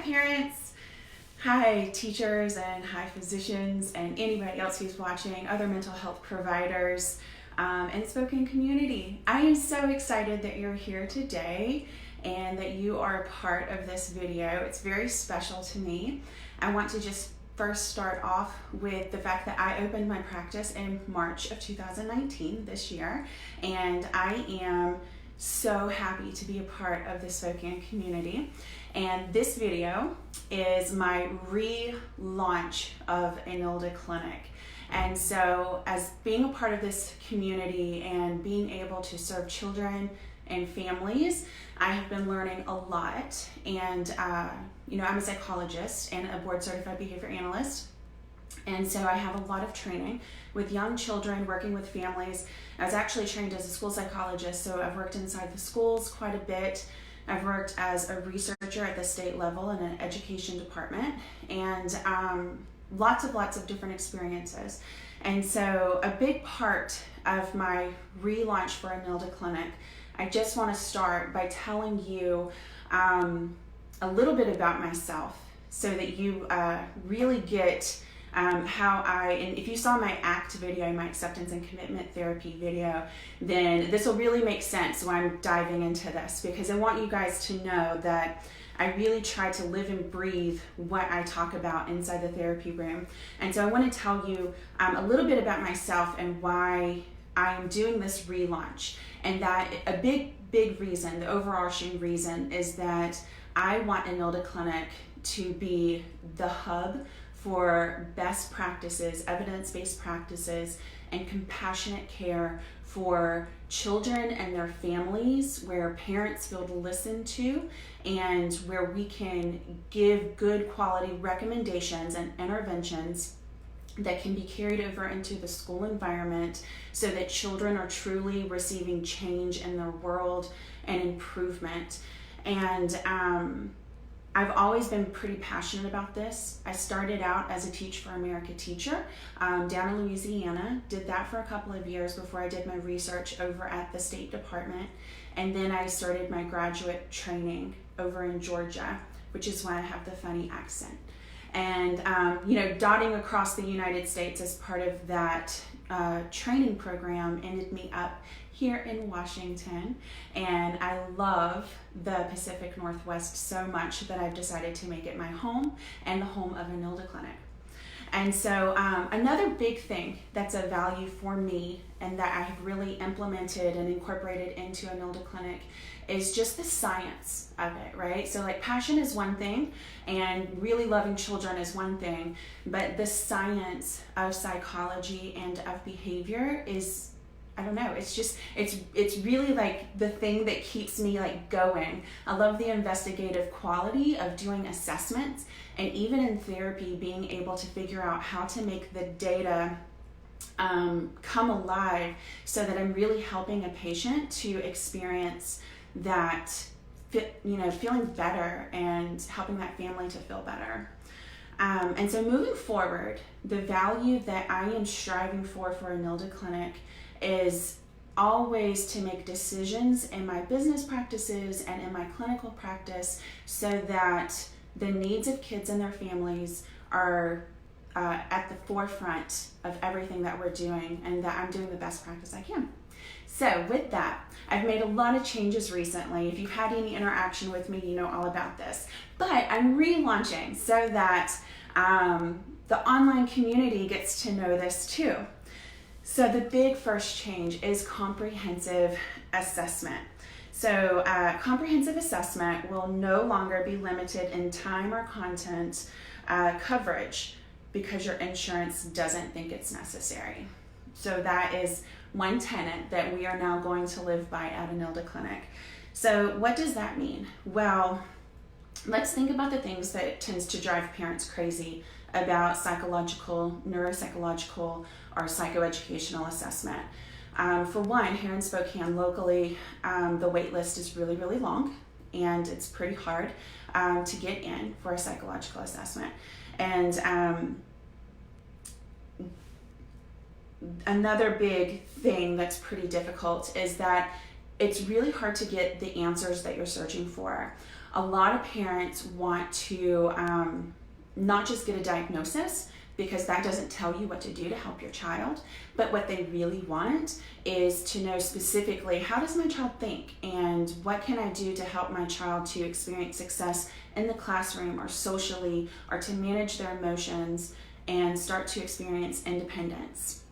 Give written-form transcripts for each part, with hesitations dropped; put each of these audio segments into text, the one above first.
parents, hi teachers, and hi physicians, and anybody else who's watching, other mental health providers, and Spokane community. I am so excited that you're here today and that you are a part of this video. It's very special to me. I want to just first start off with the fact that I opened my practice in March of 2019 this year, and I am so happy to be a part of the Spokane community. And this video is my relaunch of Enilda Clinic. And so as being a part of this community and being able to serve children and families, I have been learning a lot. And I'm a psychologist and a board certified behavior analyst. And so I have a lot of training with young children, working with families. I was actually trained as a school psychologist, so I've worked inside the schools quite a bit. I've worked as a researcher at the state level in an education department, and lots of different experiences. And so a big part of my relaunch for Enilda Clinic, I just want to start by telling you a little bit about myself so that you really get how and if you saw my ACT video, my acceptance and commitment therapy video, then this will really make sense when I'm diving into this, because I want you guys to know that I really try to live and breathe what I talk about inside the therapy room. And so I want to tell you a little bit about myself and why I'm doing this relaunch. And that a big reason, the overarching reason, is that I want Enilda Clinic to be the hub for best practices, evidence-based practices, and compassionate care for children and their families, where parents feel listened to and where we can give good quality recommendations and interventions that can be carried over into the school environment so that children are truly receiving change in their world and improvement. And I've always been pretty passionate about this. I started out as a Teach for America teacher down in Louisiana, did that for a couple of years before I did my research over at the State Department. And then I started my graduate training over in Georgia, which is why I have the funny accent. And, dotting across the United States as part of that training program ended me up here in Washington. And I love the Pacific Northwest so much that I've decided to make it my home and the home of Enilda Clinic. And so another big thing that's a value for me and that I have really implemented and incorporated into Enilda Clinic is just the science of it, right? So like passion is one thing and really loving children is one thing, but the science of psychology and of behavior is, I don't know, it's really like the thing that keeps me like going. I love the investigative quality of doing assessments, and even in therapy, being able to figure out how to make the data come alive so that I'm really helping a patient to experience that, feeling better and helping that family to feel better. And so moving forward, the value that I am striving for Enilda Clinic is always to make decisions in my business practices and in my clinical practice so that the needs of kids and their families are at the forefront of everything that we're doing, and that I'm doing the best practice I can. So with that, I've made a lot of changes recently. If you've had any interaction with me, you know all about this. But I'm relaunching so that the online community gets to know this too. So the big first change is comprehensive assessment. So comprehensive assessment will no longer be limited in time or content coverage because your insurance doesn't think it's necessary. So that is one tenet that we are now going to live by at Enilda Clinic. So what does that mean? Well, let's think about the things that tends to drive parents crazy about psychological, neuropsychological, or psychoeducational assessment. For one, here in Spokane locally, the wait list is really, really long, and it's pretty hard to get in for a psychological assessment. And another big thing that's pretty difficult is that it's really hard to get the answers that you're searching for. A lot of parents want to not just get a diagnosis, because that doesn't tell you what to do to help your child, but what they really want is to know specifically, how does my child think, and what can I do to help my child to experience success in the classroom or socially, or to manage their emotions and start to experience independence.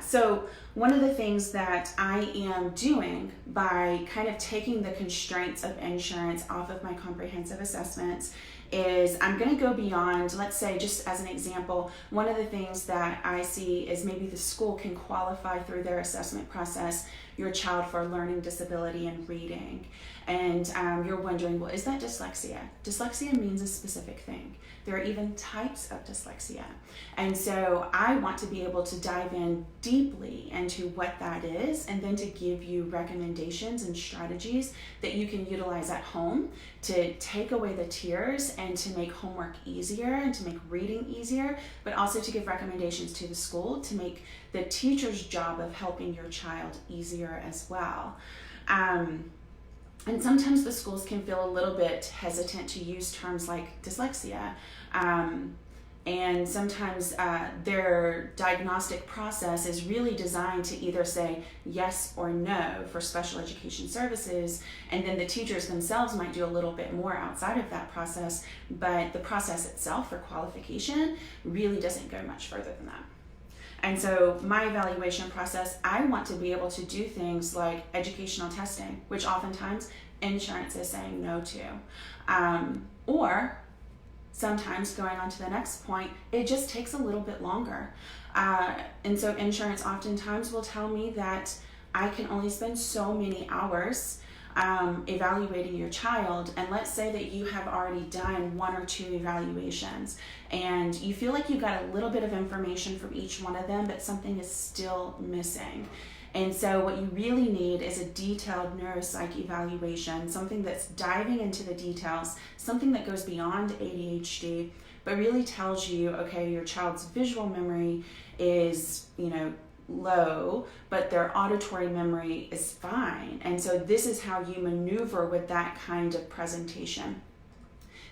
So one of the things that I am doing by kind of taking the constraints of insurance off of my comprehensive assessments is I'm going to go beyond, let's say, just as an example, one of the things that I see is maybe the school can qualify through their assessment process your child for learning disability and reading. And you're wondering, well, is that dyslexia? Dyslexia means a specific thing. There are even types of dyslexia. And so I want to be able to dive in deeply into what that is, and then to give you recommendations and strategies that you can utilize at home to take away the tears and to make homework easier and to make reading easier, but also to give recommendations to the school to make the teacher's job of helping your child easier as well. And sometimes the schools can feel a little bit hesitant to use terms like dyslexia. And sometimes their diagnostic process is really designed to either say yes or no for special education services, and then the teachers themselves might do a little bit more outside of that process, but the process itself for qualification really doesn't go much further than that. And so my evaluation process, I want to be able to do things like educational testing, which oftentimes insurance is saying no to. Or sometimes, going on to the next point, it just takes a little bit longer. And so insurance oftentimes will tell me that I can only spend so many hours evaluating your child. And let's say that you have already done 1 or 2 evaluations and you feel like you got a little bit of information from each one of them, but something is still missing. And so what you really need is a detailed neuropsych evaluation, something that's diving into the details, something that goes beyond ADHD, but really tells you, okay, your child's visual memory is, low, but their auditory memory is fine. And so this is how you maneuver with that kind of presentation.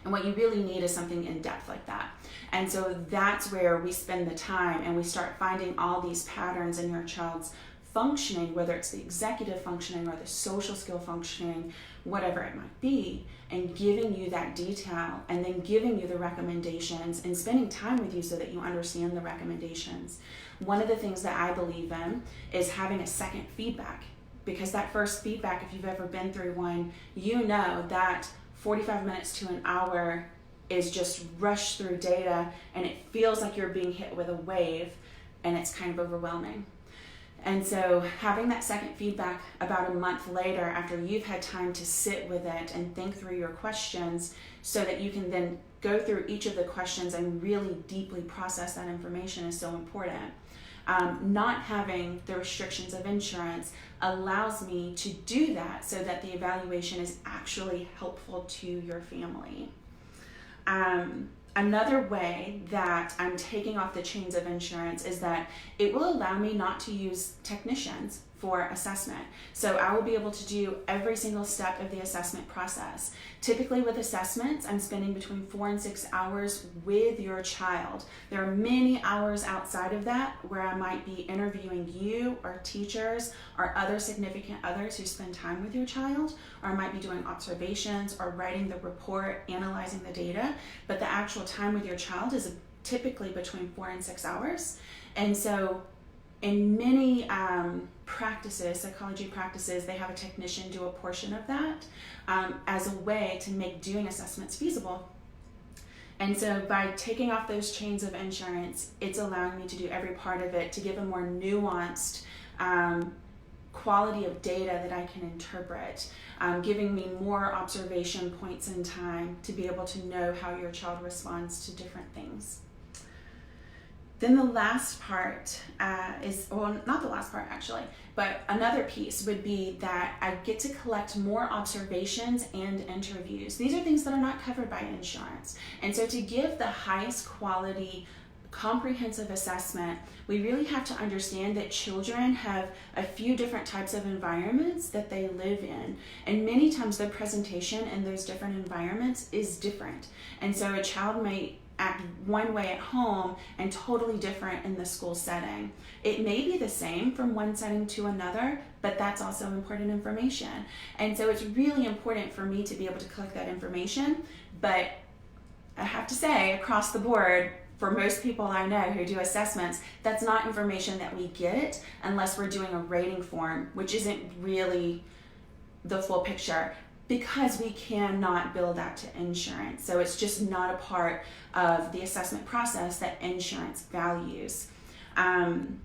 And what you really need is something in depth like that. And so that's where we spend the time and we start finding all these patterns in your child's functioning, whether it's the executive functioning or the social skill functioning, whatever it might be, and giving you that detail and then giving you the recommendations and spending time with you so that you understand the recommendations. One of the things that I believe in is having a second feedback, because that first feedback, if you've ever been through one, you know that 45 minutes to an hour is just rushed through data and it feels like you're being hit with a wave and it's kind of overwhelming. And so having that second feedback about a month later, after you've had time to sit with it and think through your questions, so that you can then go through each of the questions and really deeply process that information, is so important. Not having the restrictions of insurance allows me to do that so that the evaluation is actually helpful to your family. Another way that I'm taking off the chains of insurance is that it will allow me not to use technicians for assessment. So I will be able to do every single step of the assessment process. Typically with assessments, I'm spending between 4 and 6 hours with your child. There are many hours outside of that where I might be interviewing you or teachers or other significant others who spend time with your child, or I might be doing observations or writing the report, analyzing the data, but the actual time with your child is typically between 4 and 6 hours. And so in many practices, psychology practices, they have a technician do a portion of that as a way to make doing assessments feasible. And so by taking off those chains of insurance, it's allowing me to do every part of it to give a more nuanced quality of data that I can interpret, giving me more observation points in time to be able to know how your child responds to different things. Then the last part not the last part actually, but another piece would be that I get to collect more observations and interviews. These are things that are not covered by insurance. And so to give the highest quality comprehensive assessment, we really have to understand that children have a few different types of environments that they live in. And many times the presentation in those different environments is different. And so a child may act one way at home and totally different in the school setting. It may be the same from one setting to another, but that's also important information. And so it's really important for me to be able to collect that information. But I have to say, across the board, for most people I know who do assessments, that's not information that we get unless we're doing a rating form, which isn't really the full picture, because we cannot bill that to insurance. So it's just not a part of the assessment process that insurance values. And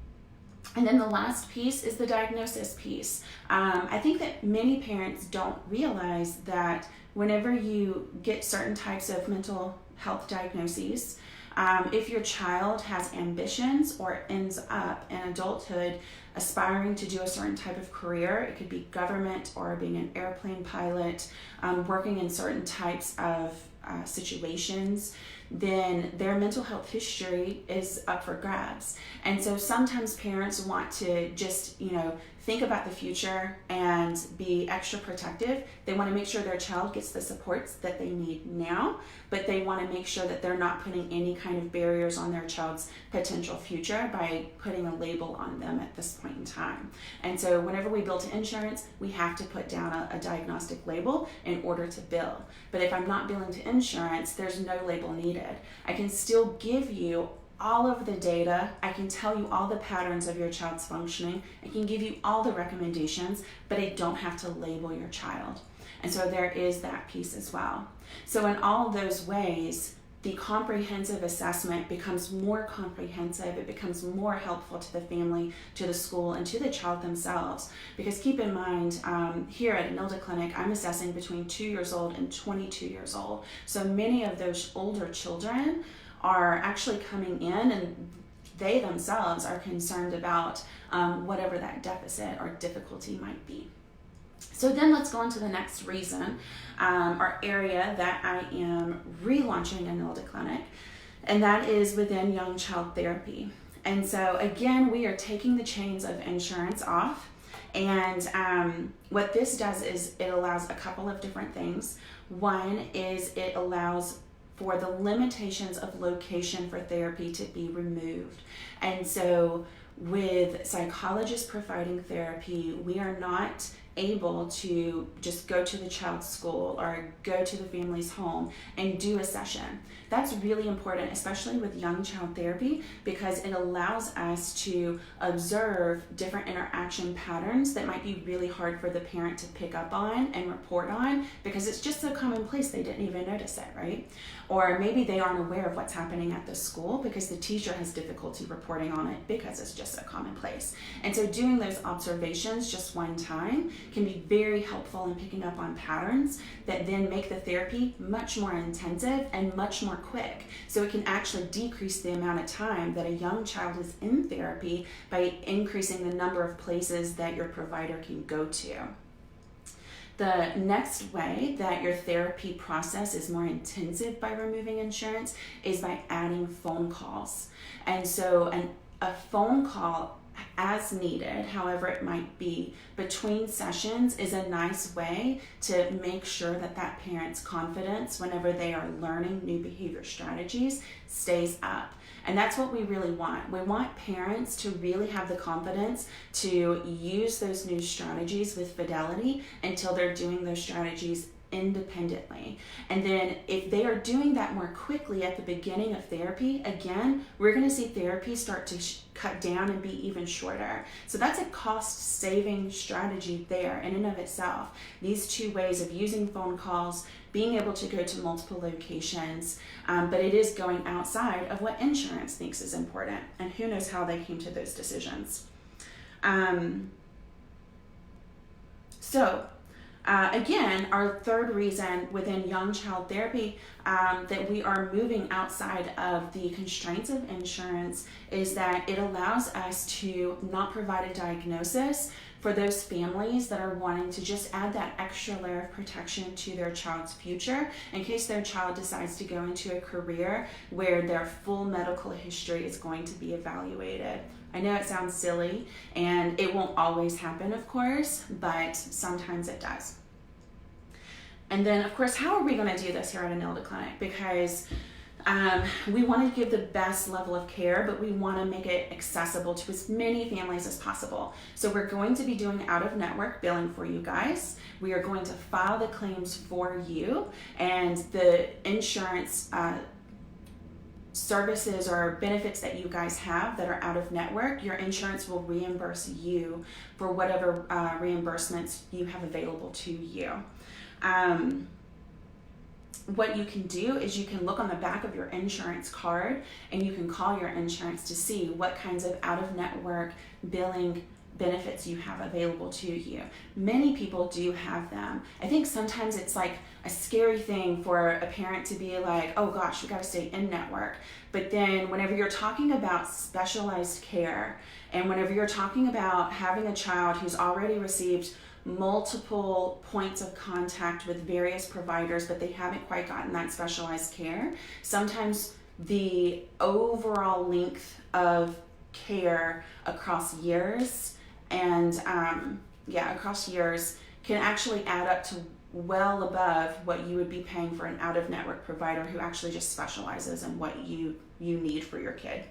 then the last piece is the diagnosis piece. I think that many parents don't realize that whenever you get certain types of mental health diagnoses, if your child has ambitions or ends up in adulthood aspiring to do a certain type of career, it could be government or being an airplane pilot, working in certain types of situations, then their mental health history is up for grabs. And so sometimes parents want to just, think about the future and be extra protective. They want to make sure their child gets the supports that they need now, but they want to make sure that they're not putting any kind of barriers on their child's potential future by putting a label on them at this point in time. And so whenever we bill to insurance, we have to put down a diagnostic label in order to bill. But if I'm not billing to insurance, there's no label needed. I can still give you all of the data. I can tell you all the patterns of your child's functioning. I can give you all the recommendations, but I don't have to label your child. And so there is that piece as well. So in all those ways, the comprehensive assessment becomes more comprehensive. It becomes more helpful to the family, to the school, and to the child themselves. Because keep in mind, here at Enilda Clinic, I'm assessing between 2 years old and 22 years old. So many of those older children are actually coming in and they themselves are concerned about whatever that deficit or difficulty might be. So then let's go on to the next reason or area that I am relaunching Enilda Clinic, and that is within young child therapy. And so again, we are taking the chains of insurance off. And what this does is it allows a couple of different things. One is it allows for the limitations of location for therapy to be removed. And so with psychologists providing therapy, we are not able to just go to the child's school or go to the family's home and do a session. That's really important, especially with young child therapy, because it allows us to observe different interaction patterns that might be really hard for the parent to pick up on and report on because it's just so commonplace they didn't even notice it, right? Or maybe they aren't aware of what's happening at the school because the teacher has difficulty reporting on it because it's just so commonplace. And so doing those observations just one time can be very helpful in picking up on patterns that then make the therapy much more intensive and much more quick. So it can actually decrease the amount of time that a young child is in therapy by increasing the number of places that your provider can go to. The next way that your therapy process is more intensive by removing insurance is by adding phone calls. And so a phone call as needed, however it might be, between sessions is a nice way to make sure that that parent's confidence whenever they are learning new behavior strategies stays up. And that's what we really want. We want parents to really have the confidence to use those new strategies with fidelity until they're doing those strategies independently. And then if they are doing that more quickly at the beginning of therapy, again, we're going to see therapy start to cut down and be even shorter. So that's a cost-saving strategy there in and of itself. These two ways of using phone calls, being able to go to multiple locations, but it is going outside of what insurance thinks is important, and who knows how they came to those decisions. Again, our third reason within young child therapy that we are moving outside of the constraints of insurance is that it allows us to not provide a diagnosis for those families that are wanting to just add that extra layer of protection to their child's future in case their child decides to go into a career where their full medical history is going to be evaluated. I know it sounds silly, and it won't always happen, of course, but sometimes it does. And then, of course, how are we going to do this here at Enilda Clinic? Because we want to give the best level of care, but we want to make it accessible to as many families as possible. So we're going to be doing out-of-network billing for you guys. We are going to file the claims for you, and the insurance services or benefits that you guys have that are out of network, your insurance will reimburse you for whatever reimbursements you have available to you. What you can do is you can look on the back of your insurance card and you can call your insurance to see what kinds of out-of-network billing benefits you have available to you. Many people do have them. I think sometimes it's like a scary thing for a parent to be like, oh gosh, we got to stay in network. But then whenever you're talking about specialized care and whenever you're talking about having a child who's already received multiple points of contact with various providers, but they haven't quite gotten that specialized care, sometimes the overall length of care across years and across years can actually add up to well above what you would be paying for an out-of-network provider who actually just specializes in what you need for your kid.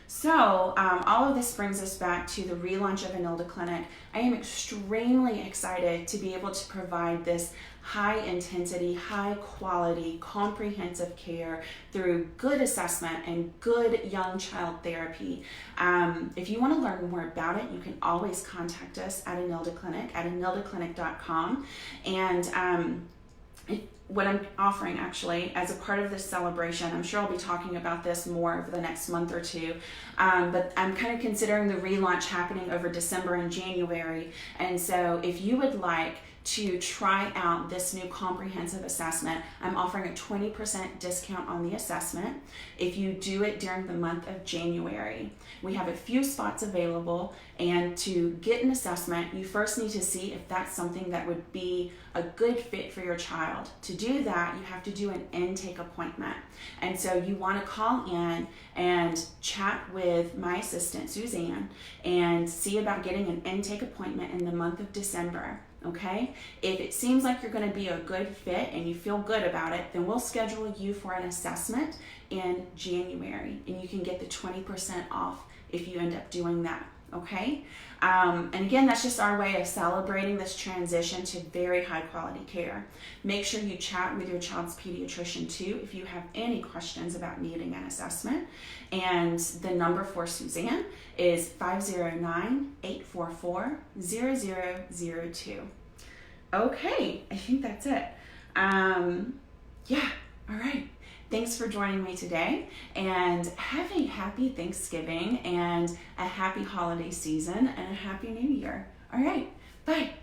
So all of this brings us back to the relaunch of Enilda Clinic. I am extremely excited to be able to provide this high intensity, high quality, comprehensive care through good assessment and good young child therapy. If you want to learn more about it, you can always contact us at Enilda Clinic at enildaclinic.com. And what I'm offering actually as a part of this celebration, I'm sure I'll be talking about this more over the next month or two, but I'm kind of considering the relaunch happening over December and January. And so if you would like to try out this new comprehensive assessment, I'm offering a 20% discount on the assessment if you do it during the month of January. We have a few spots available, and to get an assessment, you first need to see if that's something that would be a good fit for your child. To do that, you have to do an intake appointment. And so you want to call in and chat with my assistant, Suzanne, and see about getting an intake appointment in the month of December. Okay? If it seems like you're going to be a good fit and you feel good about it, then we'll schedule you for an assessment in January, and you can get the 20% off if you end up doing that. Okay? And again, that's just our way of celebrating this transition to very high quality care. Make sure you chat with your child's pediatrician too if you have any questions about needing an assessment. And the number for Suzanne is 509-844-0002. Okay, I think that's it. All right. Thanks for joining me today, and have a happy Thanksgiving and a happy holiday season and a happy New Year. All right, bye.